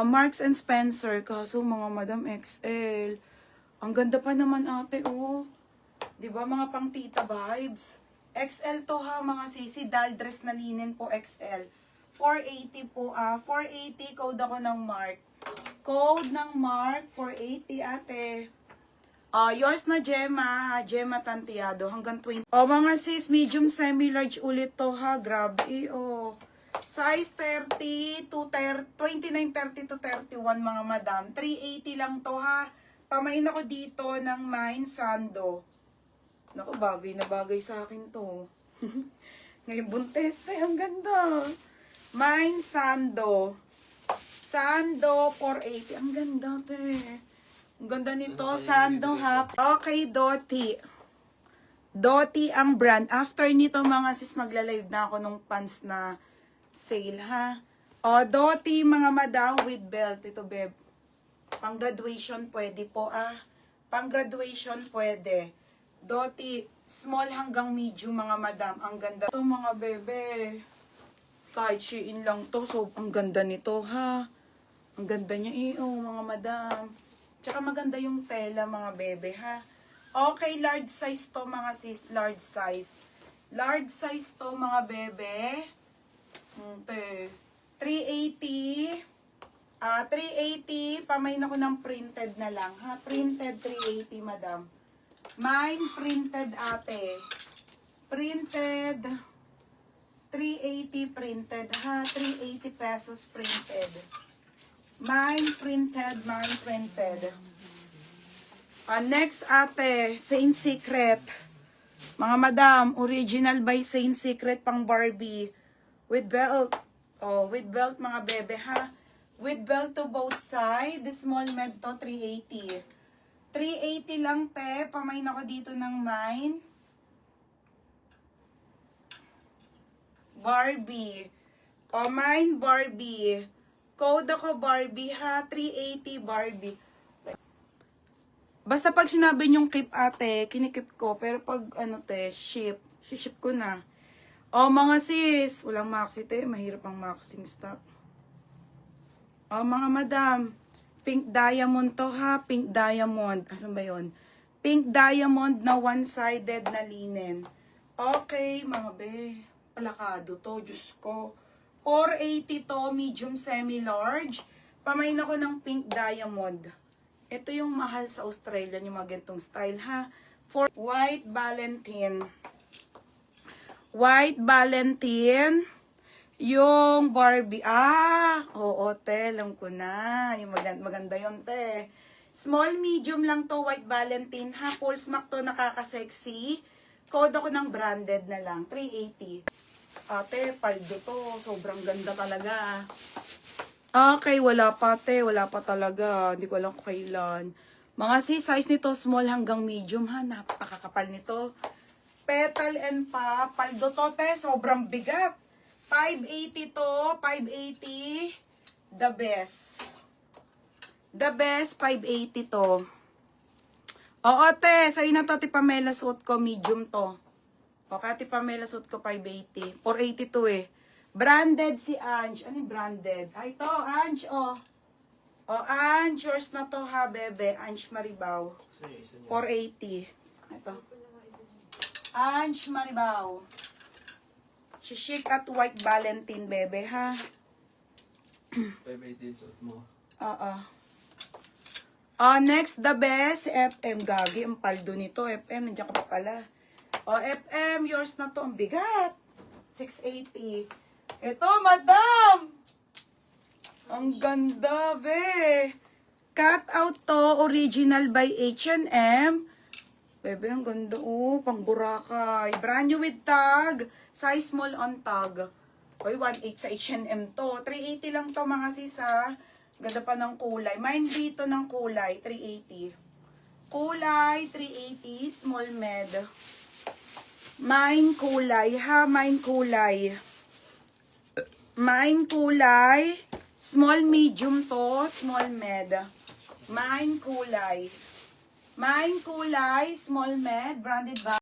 Marks and Spencer, kaso mga Madam XL. Ang ganda pa naman ate, oh. Diba mga pang tita vibes? XL to ha, mga sisi. Doll dress na linen po, XL. 480 po, 480, code ako ng Mark. Code ng Mark, 480 ate. Yours na Gemma, Gemma Tantiado, hanggang 20. Mga sis, medium semi-large ulit to ha, grabe, Size 30 to 29, 30 to 31 mga madam. 380 lang to ha. Pamain ako dito ng Mine Sando. Naku, bagay na bagay sa akin to. Ngayon buntes na, ang ganda. Mine Sando. Sando 480. Ang ganda te. Ang ganda nito. Sando ha. Okay, Doti. Doti ang brand. After nito mga sis, magla-live na ako nung pants na sale ha. Doti mga madam with belt. Ito beb. Pang graduation pwede po Pang graduation pwede. Doti small hanggang medium mga madam. Ang ganda. Ito mga bebe. Kahit Shein lang to. So ang ganda nito ha. Ang ganda niya mga madam. Tsaka maganda yung tela mga bebe ha. Okay, large size to mga sis. Large size. Large size to mga bebe. 380. 380. Pamain ako ng printed na lang ha. Printed 380 madam. Mine printed ate. Printed 380 printed ha. 380 pesos printed. Mine printed. Mine printed. Next ate. Saint Secret. Mga madam. Original by Saint Secret pang Barbie. With belt. With belt mga bebe ha. With belt to both side. The small med to 380. 380 lang te. Pamain ako dito ng mine. Barbie. Mine Barbie. Code ako Barbie ha. 380 Barbie. Basta pag sinabi nyong keep ate, kinikip ko. Pero pag ship ko na. Mga sis, walang maxi te, mahirap ang maxing stock. Mga madam, pink diamond to ha, pink diamond. Asan ba yun? Pink diamond na one-sided na linen. Okay, mga be, palakado to, Diyos ko. 480 to, medium semi-large. Pamain ako ng pink diamond. Ito yung mahal sa Australia, yung mga gantong style ha. For white Valentine. White Valentine. Yung Barbie. Oo, te. Alam ko na. Yung maganda yun, te. Small, medium lang to. White Valentine. Ha, full smack to. Nakaka-sexy. Code ako ng branded na lang. 380. Ate, paldo to. Sobrang ganda talaga. Okay, wala pa, te. Wala pa talaga. Hindi ko alam kung kailan. Mga size nito, small hanggang medium, ha. Napakakapal nito. Petal and pop. Paldo to, te. Sobrang bigat. 580 to. 580. The best. The best, 580 to. Oo, te. Sa'yo na to, Pamela, suot ko. Medium to. Okay, Pamela, suot ko 580. 480 to Branded si Ange. Ano yung branded? Ay, to, Ange, Ange, yours na to, ha, bebe. Ange Maribao. 480. Ito. Ange Maribao. Shishik at white Valentine, bebe, ha? 580 suot mo. Next, the best, FM. Gagi, ang paldo nito. FM, nandiyan ka pa pala. FM, yours na to. Ang bigat. 680. Ito, madam! Ang ganda, be. Cut out to. Original by H&M. Bebe, ang ganda. Pang Boracay. Brand new with tag. Size small on tag. 1.8 sa H&M to. 380 lang to, mga sisa. Ganda pa ng kulay. Mine dito ng kulay. 380. Kulay, 380. Small med. Mine kulay, ha? Mine kulay. Mine kulay. Small medium to, small med. Main kulay. Main kulay, small med, branded bag.